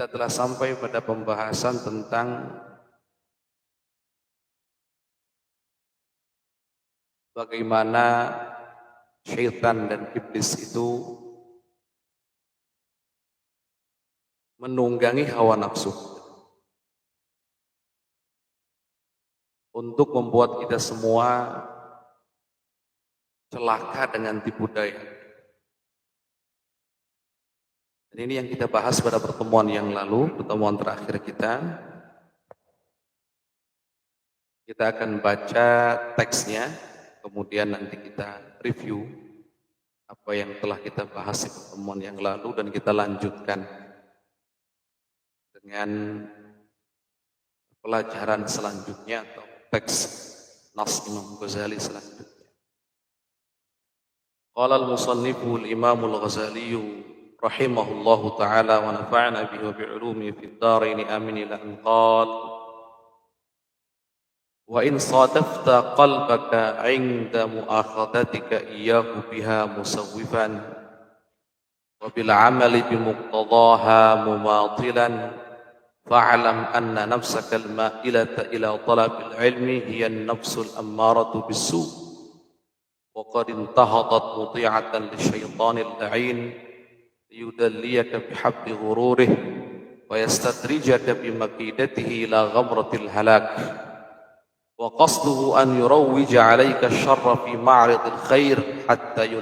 Kita telah sampai pada pembahasan tentang bagaimana syaitan dan iblis itu menunggangi hawa nafsu untuk membuat kita semua celaka dengan tipu daya. Dan ini yang kita bahas pada pertemuan yang lalu, pertemuan terakhir kita. Kita akan baca teksnya, kemudian nanti kita review apa yang telah kita bahas di pertemuan yang lalu dan kita lanjutkan dengan pelajaran selanjutnya atau teks Nas Imam Ghazali selanjutnya. Qala al-musannifu al-Imam al-Ghazali rahimahullahu ta'ala wa nafa'na bihi wa bi'ulumi fid dharain amin ila an qala wa in sadafta qalbaka 'inda mu'akhadatika iyyahu biha musawwifan wa bil 'amali bi muqtadaha mumatilan fa'lam anna nafsaka al-ma'ilata ila talabil 'ilmi hiya an-nafsul ammaratu bis-su' wa qad intahadat muti'atan lisyaitanil la'in ليدليك بحبل غروره ويستدرجك بمكيدته إلى غمرة الهلاك وقصده أن يروج عليك الشر في معرض الخير حتى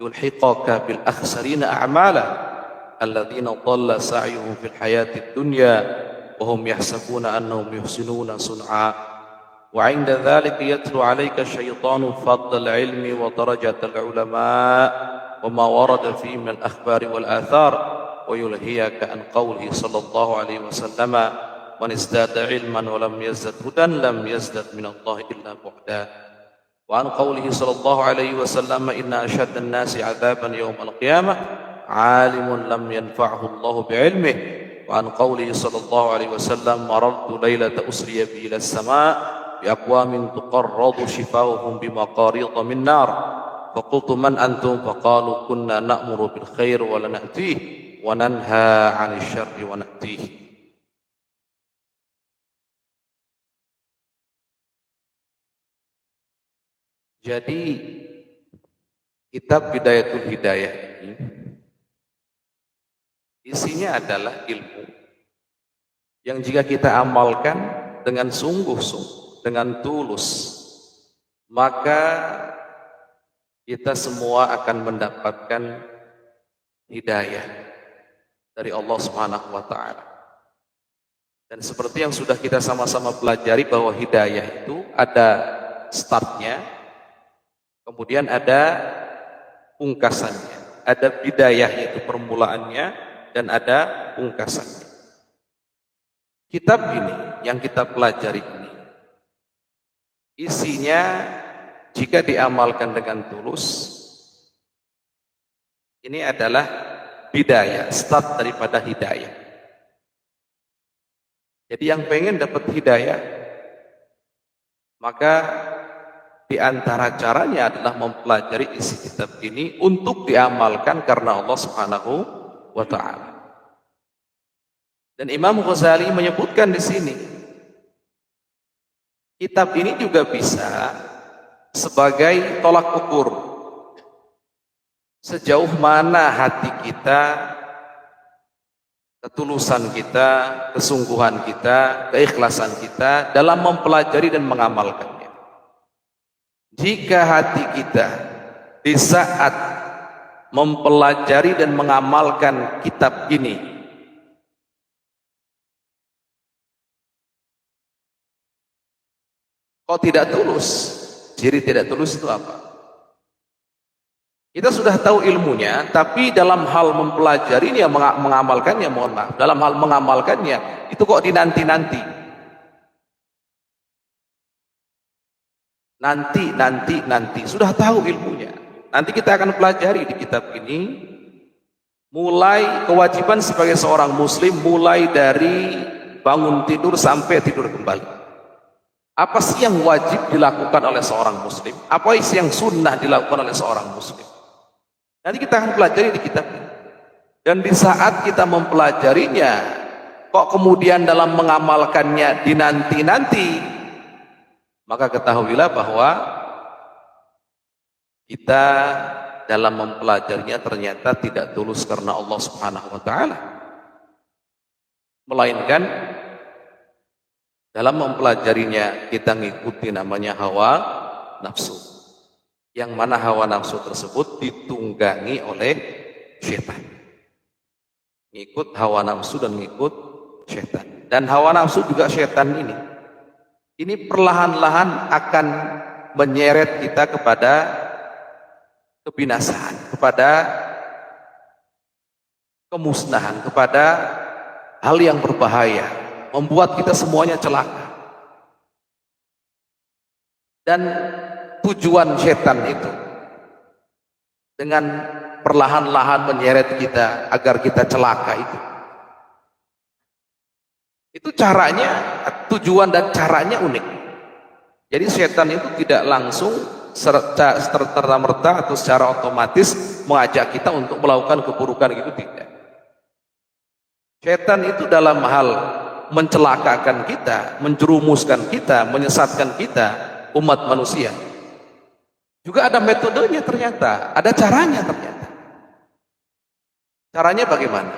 يلحقك بالأخسرين أعمالا الذين ضل سعيهم في الحياة الدنيا وهم يحسبون أنهم يحسنون صنعا وعند ذلك يتلو عليك الشيطان فضل العلم ودرجة العلماء وما ورد فيه من الأخبار والآثار ويلهيك عن قوله صلى الله عليه وسلم من ازداد علما ولم يزدد هدى لم يزدد من الله إلا بعدا وعن قوله صلى الله عليه وسلم إن أشد الناس عذابا يوم القيامة عالم لم ينفعه الله بعلمه وعن قوله صلى الله عليه وسلم مررت ليلة أسري بي إلى السماء بأقوام تقرض شفاؤهم بمقاريض من نار فقلت من أنتم فقالوا كنا نأمر بالخير ولا نأتيه وننهى عن الشر ونأتيه. Jadi kitab Bidayatul Hidayah ini isinya adalah ilmu yang jika kita amalkan dengan sungguh-sungguh, dengan tulus, maka kita semua akan mendapatkan hidayah dari Allah Subhanahu wa taala. Dan seperti yang sudah kita sama-sama pelajari bahwa hidayah itu ada startnya, kemudian ada pungkasannya. Ada bidayah yaitu permulaannya dan ada pungkasannya. Kitab ini yang kita pelajari ini isinya jika diamalkan dengan tulus, ini adalah bidayah, start daripada hidayah. Jadi yang pengen dapat hidayah, maka di antara caranya adalah mempelajari isi kitab ini untuk diamalkan karena Allah Subhanahu wa taala. Dan Imam Ghazali menyebutkan di sini, kitab ini juga bisa sebagai tolak ukur sejauh mana hati kita, ketulusan kita, kesungguhan kita, keikhlasan kita dalam mempelajari dan mengamalkannya. Jika hati kita di saat mempelajari dan mengamalkan kitab ini kok tidak tulus, ciri tidak tulus itu apa? Kita sudah tahu ilmunya, tapi dalam hal mempelajarinya, mengamalkannya, mohon maaf, dalam hal mengamalkannya, itu kok dinanti-nanti. Nanti, sudah tahu ilmunya. Nanti kita akan pelajari di kitab ini, mulai kewajiban sebagai seorang muslim, mulai dari bangun tidur sampai tidur kembali. Apa sih yang wajib dilakukan oleh seorang muslim? Apa sih yang sunnah dilakukan oleh seorang muslim? Nanti kita akan pelajari di kitab ini. Dan di saat kita mempelajarinya, kok kemudian dalam mengamalkannya dinanti-nanti, maka ketahuilah bahwa kita dalam mempelajarinya ternyata tidak tulus karena Allah Subhanahu wa taala, melainkan dalam mempelajarinya kita ngikuti namanya hawa nafsu, yang mana hawa nafsu tersebut ditunggangi oleh syaitan. Ngikut hawa nafsu dan ngikut syaitan. Dan hawa nafsu juga syaitan ini perlahan-lahan akan menyeret kita kepada kebinasaan, kepada kemusnahan, kepada hal yang berbahaya, membuat kita semuanya celaka. Dan tujuan setan itu dengan perlahan-lahan menyeret kita agar kita celaka itu caranya, tujuan dan caranya unik. Jadi setan itu tidak langsung serta-merta atau secara otomatis mengajak kita untuk melakukan keburukan, gitu tidak. Setan itu dalam hal mencelakakan kita, menjerumuskan kita, menyesatkan kita, umat manusia, juga ada metodenya ternyata, ada caranya ternyata. Caranya bagaimana?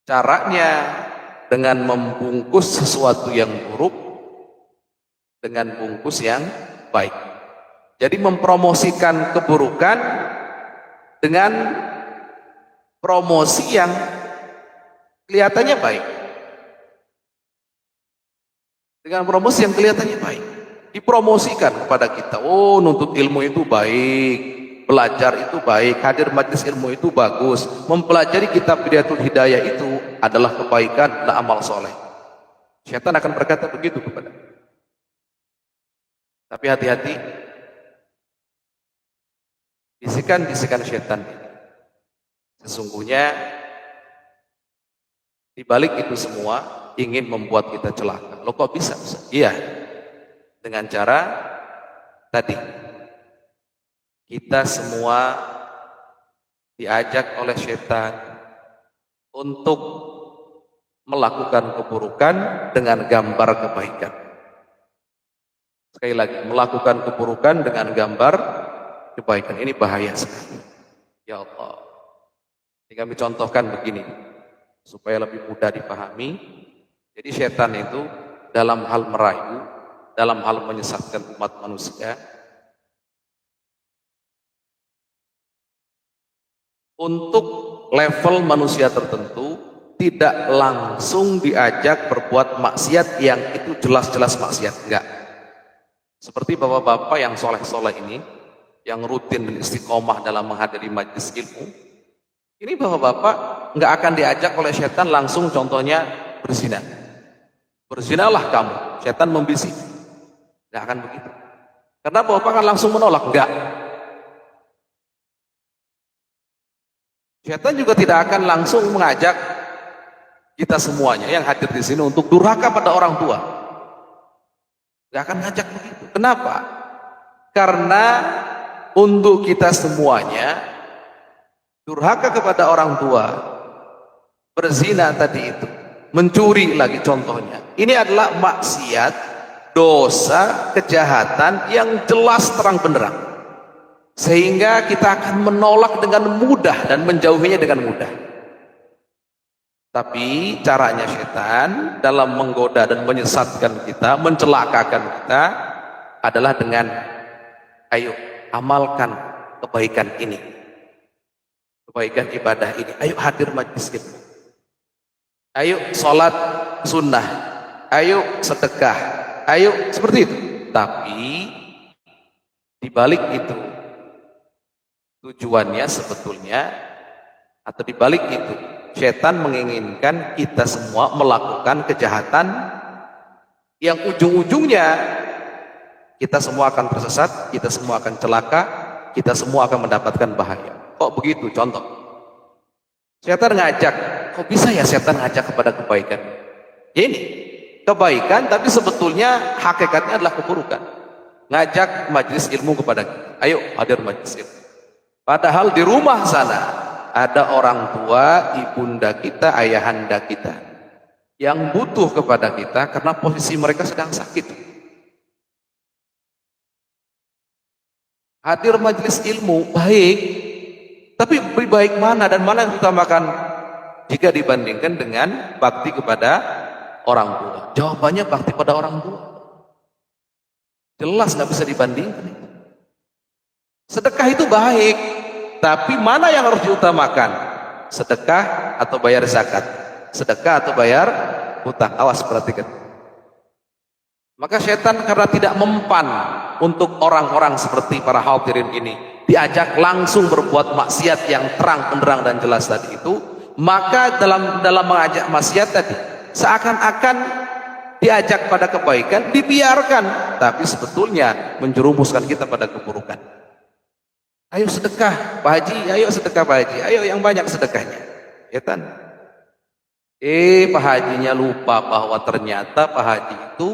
Caranya dengan membungkus sesuatu yang buruk dengan bungkus yang baik. Jadi mempromosikan keburukan dengan promosi yang kelihatannya baik. Dengan promosi yang kelihatannya baik. Dipromosikan kepada kita. Oh, nuntut ilmu itu baik, belajar itu baik, hadir majelis ilmu itu bagus, mempelajari kitab Bidayatul Hidayah itu adalah kebaikan dan amal soleh. Syaitan akan berkata begitu kepada kita. Tapi hati-hati, bisikan-bisikan syaitan sesungguhnya di balik itu semua ingin membuat kita celaka. Loh, kok bisa? Iya, dengan cara tadi, kita semua diajak oleh syaitan untuk melakukan keburukan dengan gambar kebaikan. Sekali lagi, melakukan keburukan dengan gambar kebaikan. Ini bahaya sekali. Ya Allah. Ini kami contohkan begini supaya lebih mudah dipahami. Jadi syaitan itu dalam hal merayu, dalam hal menyesatkan umat manusia, untuk level manusia tertentu tidak langsung diajak berbuat maksiat yang itu jelas-jelas maksiat, enggak. Seperti bapak-bapak yang soleh-soleh ini, yang rutin dan istiqomah dalam menghadiri majelis ilmu, ini bapak-bapak enggak akan diajak oleh setan langsung, contohnya berzina. Berzinalah kamu, setan membisik. Enggak akan begitu. Karena bapak akan langsung menolak, enggak. Setan juga tidak akan langsung mengajak kita semuanya yang hadir di sini untuk durhaka pada orang tua. Gak akan ngajak begitu. Kenapa? Karena untuk kita semuanya durhaka kepada orang tua, berzina tadi itu, mencuri lagi contohnya, ini adalah maksiat, dosa, kejahatan yang jelas terang benderang, sehingga kita akan menolak dengan mudah dan menjauhinya dengan mudah. Tapi caranya setan dalam menggoda dan menyesatkan kita, mencelakakan kita adalah dengan, ayo amalkan kebaikan ini, kebaikan ibadah ini, ayo hadir majelis ilmu, ayo sholat sunnah, ayo sedekah, ayo seperti itu. Tapi dibalik itu tujuannya sebetulnya, atau dibalik itu setan menginginkan kita semua melakukan kejahatan yang ujung-ujungnya kita semua akan tersesat, kita semua akan celaka, kita semua akan mendapatkan bahaya. Kok begitu? Contoh, setan ngajak, kok bisa ya setan ngajak kepada kebaikan? Ya ini kebaikan, tapi sebetulnya hakikatnya adalah keburukan. Ngajak majelis ilmu kepada kita, ayo hadir majelis ilmu. Padahal di rumah sana ada orang tua, ibunda kita, ayahanda kita yang butuh kepada kita karena posisi mereka sedang sakit. Hadir majelis ilmu baik, tapi lebih baik mana dan mana yang diutamakan jika dibandingkan dengan bakti kepada orang tua? Jawabannya bakti pada orang tua. Jelas nggak bisa dibandingkan. Sedekah itu baik, tapi mana yang harus diutamakan? Sedekah atau bayar zakat? Sedekah atau bayar hutang? Awas perhatikan. Maka setan karena tidak mempan untuk orang-orang seperti para hadirin ini diajak langsung berbuat maksiat yang terang benderang dan jelas tadi itu, maka dalam mengajak maksiat tadi seakan-akan diajak pada kebaikan, dibiarkan, tapi sebetulnya menjerumuskan kita pada keburukan. Ayo sedekah Pak Haji, ayo sedekah Pak Haji, ayo yang banyak sedekahnya. Ya kan? Pak Hajinya lupa bahwa ternyata Pak Haji itu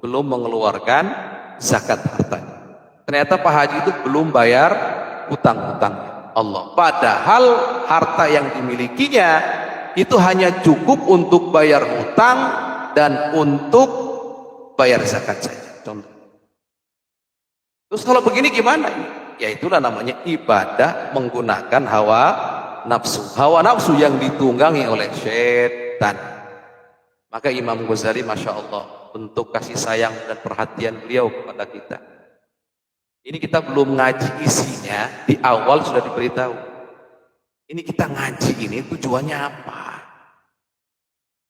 belum mengeluarkan zakat hartanya. Ternyata Pak Haji itu belum bayar hutang-hutangnya Allah. Padahal harta yang dimilikinya itu hanya cukup untuk bayar hutang dan untuk bayar zakat saja. Contoh. Terus kalau begini gimana? Ya itulah namanya ibadah menggunakan hawa nafsu. Hawa nafsu yang ditunggangi oleh setan. Maka Imam Ghazali, Masya Allah, bentuk kasih sayang dan perhatian beliau kepada kita. Ini kita belum ngaji isinya, di awal sudah diberitahu. Ini kita ngaji ini tujuannya apa?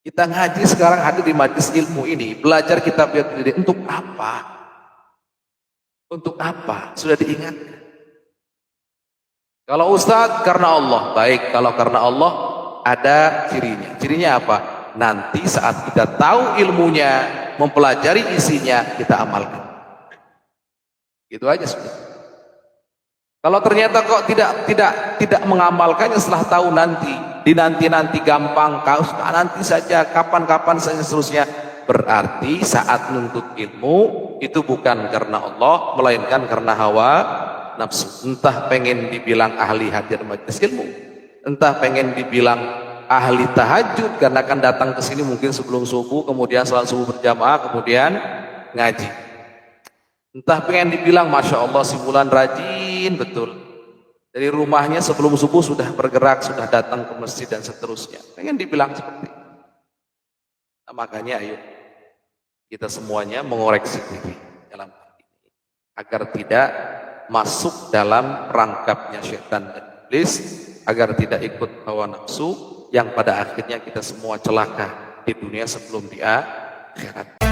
Kita ngaji sekarang hadir di majelis ilmu ini, belajar kitab yang untuk apa? Untuk apa? Sudah diingatkan. Kalau Ustadz karena Allah, baik. Kalau karena Allah ada cirinya. Cirinya apa? Nanti saat kita tahu ilmunya, mempelajari isinya, kita amalkan. Gitu aja sudah. Kalau ternyata kok tidak mengamalkannya setelah tahu nanti gampang, nanti saja, kapan-kapan saja seterusnya, berarti saat menuntut ilmu itu bukan karena Allah, melainkan karena hawa nafsu. Entah pengen dibilang ahli hadir majelis ilmu, entah pengen dibilang ahli tahajud karena akan datang ke sini mungkin sebelum subuh, kemudian salat subuh berjamaah, kemudian ngaji. Entah pengen dibilang Masya Allah si bulan rajin betul, dari rumahnya sebelum subuh sudah bergerak, sudah datang ke masjid dan seterusnya. Pengen dibilang seperti itu. Nah, makanya ayo kita semuanya mengoreksi diri dalam hal ini agar tidak masuk dalam perangkapnya syaitan dan iblis, agar tidak ikut hawa nafsu yang pada akhirnya kita semua celaka di dunia sebelum di akhirat.